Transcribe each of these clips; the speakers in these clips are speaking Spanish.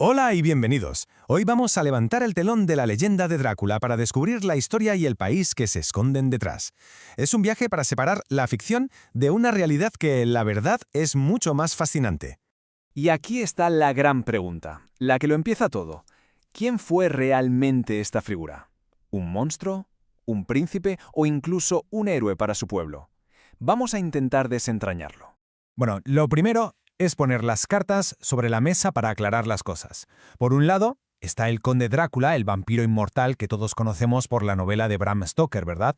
Hola y bienvenidos. Hoy vamos a levantar el telón de la leyenda de Drácula para descubrir la historia y el país que se esconden detrás. Es un viaje para separar la ficción de una realidad que, la verdad, es mucho más fascinante. Y aquí está la gran pregunta, la que lo empieza todo. ¿Quién fue realmente esta figura? ¿Un monstruo? ¿Un príncipe? ¿O incluso un héroe para su pueblo? Vamos a intentar desentrañarlo. Bueno, lo primero es poner las cartas sobre la mesa para aclarar las cosas. Por un lado, está el conde Drácula, el vampiro inmortal que todos conocemos por la novela de Bram Stoker, ¿verdad?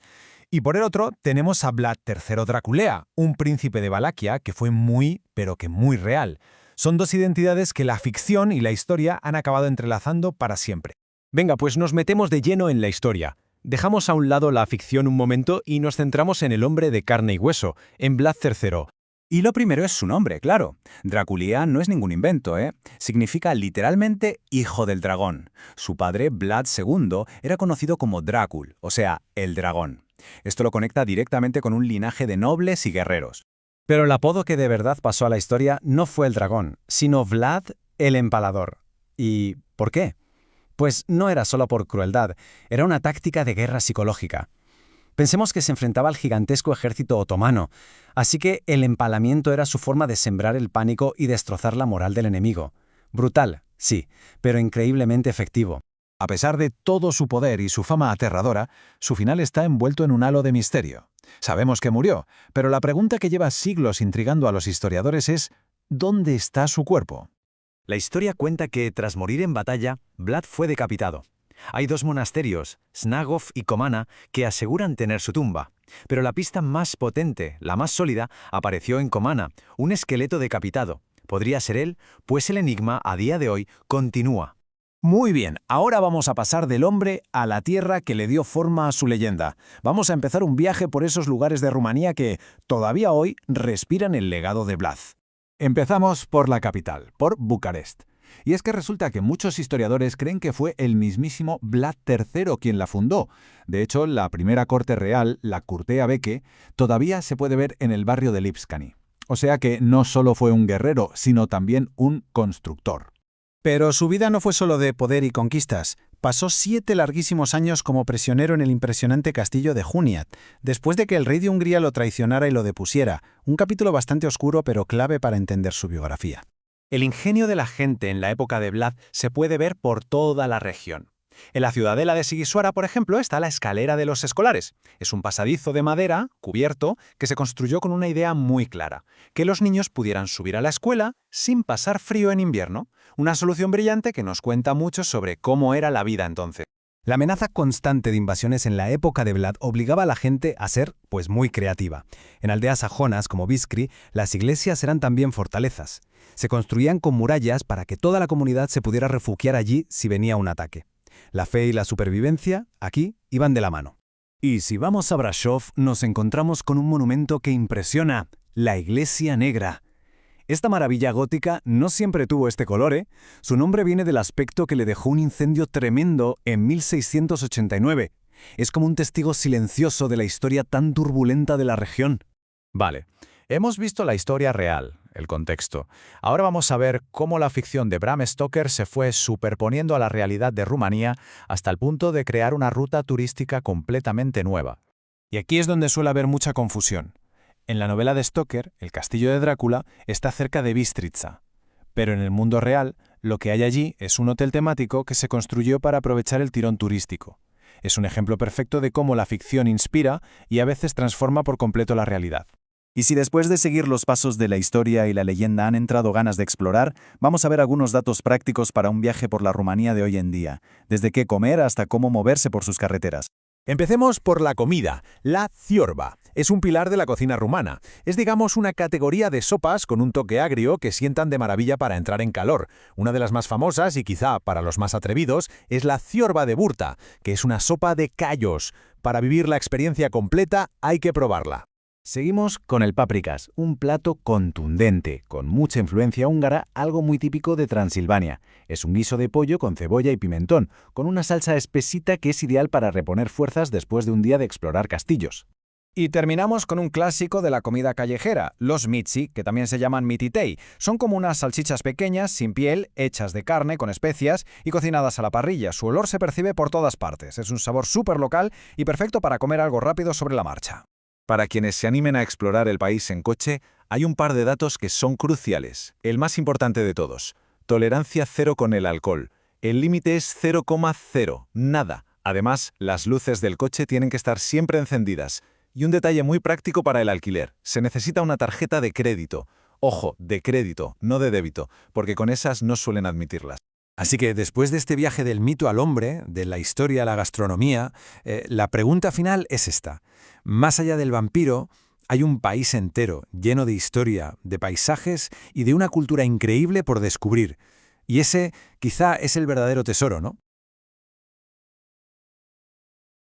Y por el otro, tenemos a Vlad III Draculea, un príncipe de Valaquia que fue muy, pero que muy real. Son dos identidades que la ficción y la historia han acabado entrelazando para siempre. Venga, pues nos metemos de lleno en la historia. Dejamos a un lado la ficción un momento y nos centramos en el hombre de carne y hueso, en Vlad III. Y lo primero es su nombre, claro. Draculea no es ningún invento, ¿eh? Significa literalmente hijo del dragón. Su padre, Vlad II, era conocido como Drácul, o sea, el dragón. Esto lo conecta directamente con un linaje de nobles y guerreros. Pero el apodo que de verdad pasó a la historia no fue el dragón, sino Vlad el Empalador. ¿Y por qué? Pues no era solo por crueldad, era una táctica de guerra psicológica. Pensemos que se enfrentaba al gigantesco ejército otomano, así que el empalamiento era su forma de sembrar el pánico y destrozar la moral del enemigo. Brutal, sí, pero increíblemente efectivo. A pesar de todo su poder y su fama aterradora, su final está envuelto en un halo de misterio. Sabemos que murió, pero la pregunta que lleva siglos intrigando a los historiadores es ¿dónde está su cuerpo? La historia cuenta que, tras morir en batalla, Vlad fue decapitado. Hay dos monasterios, Snagov y Comana, que aseguran tener su tumba. Pero la pista más potente, la más sólida, apareció en Comana, un esqueleto decapitado. ¿Podría ser él? Pues el enigma, a día de hoy, continúa. Muy bien, ahora vamos a pasar del hombre a la tierra que le dio forma a su leyenda. Vamos a empezar un viaje por esos lugares de Rumanía que, todavía hoy, respiran el legado de Vlad. Empezamos por la capital, por Bucarest. Y es que resulta que muchos historiadores creen que fue el mismísimo Vlad III quien la fundó. De hecho, la primera corte real, la Curtea Veche, todavía se puede ver en el barrio de Lipscani. O sea que no solo fue un guerrero, sino también un constructor. Pero su vida no fue solo de poder y conquistas. Pasó 7 larguísimos años como prisionero en el impresionante castillo de Juniat, después de que el rey de Hungría lo traicionara y lo depusiera, un capítulo bastante oscuro pero clave para entender su biografía. El ingenio de la gente en la época de Vlad se puede ver por toda la región. En la ciudadela de Sighisoara, por ejemplo, está la escalera de los escolares. Es un pasadizo de madera, cubierto, que se construyó con una idea muy clara: que los niños pudieran subir a la escuela sin pasar frío en invierno. Una solución brillante que nos cuenta mucho sobre cómo era la vida entonces. La amenaza constante de invasiones en la época de Vlad obligaba a la gente a ser, pues, muy creativa. En aldeas sajonas como Viskri, las iglesias eran también fortalezas. Se construían con murallas para que toda la comunidad se pudiera refugiar allí si venía un ataque. La fe y la supervivencia, aquí, iban de la mano. Y si vamos a Brasov, nos encontramos con un monumento que impresiona: la Iglesia Negra. Esta maravilla gótica no siempre tuvo este color, ¿eh? Su nombre viene del aspecto que le dejó un incendio tremendo en 1689. Es como un testigo silencioso de la historia tan turbulenta de la región. Vale, hemos visto la historia real, el contexto. Ahora vamos a ver cómo la ficción de Bram Stoker se fue superponiendo a la realidad de Rumanía hasta el punto de crear una ruta turística completamente nueva. Y aquí es donde suele haber mucha confusión. En la novela de Stoker, el castillo de Drácula está cerca de Bistrița. Pero en el mundo real, lo que hay allí es un hotel temático que se construyó para aprovechar el tirón turístico. Es un ejemplo perfecto de cómo la ficción inspira y a veces transforma por completo la realidad. Y si después de seguir los pasos de la historia y la leyenda han entrado ganas de explorar, vamos a ver algunos datos prácticos para un viaje por la Rumanía de hoy en día, desde qué comer hasta cómo moverse por sus carreteras. Empecemos por la comida. La ciorba es un pilar de la cocina rumana. Es, digamos, una categoría de sopas con un toque agrio que sientan de maravilla para entrar en calor. Una de las más famosas, y quizá para los más atrevidos, es la ciorba de burta, que es una sopa de callos. Para vivir la experiencia completa hay que probarla. Seguimos con el pápricas, un plato contundente, con mucha influencia húngara, algo muy típico de Transilvania. Es un guiso de pollo con cebolla y pimentón, con una salsa espesita que es ideal para reponer fuerzas después de un día de explorar castillos. Y terminamos con un clásico de la comida callejera, los mitzi, que también se llaman mititei. Son como unas salchichas pequeñas, sin piel, hechas de carne, con especias y cocinadas a la parrilla. Su olor se percibe por todas partes. Es un sabor súper local y perfecto para comer algo rápido sobre la marcha. Para quienes se animen a explorar el país en coche, hay un par de datos que son cruciales. El más importante de todos: tolerancia cero con el alcohol. El límite es 0,0, nada. Además, las luces del coche tienen que estar siempre encendidas. Y un detalle muy práctico para el alquiler: se necesita una tarjeta de crédito. Ojo, de crédito, no de débito, porque con esas no suelen admitirlas. Así que después de este viaje del mito al hombre, de la historia a la gastronomía, la pregunta final es esta. Más allá del vampiro, hay un país entero, lleno de historia, de paisajes y de una cultura increíble por descubrir. Y ese quizá es el verdadero tesoro, ¿no?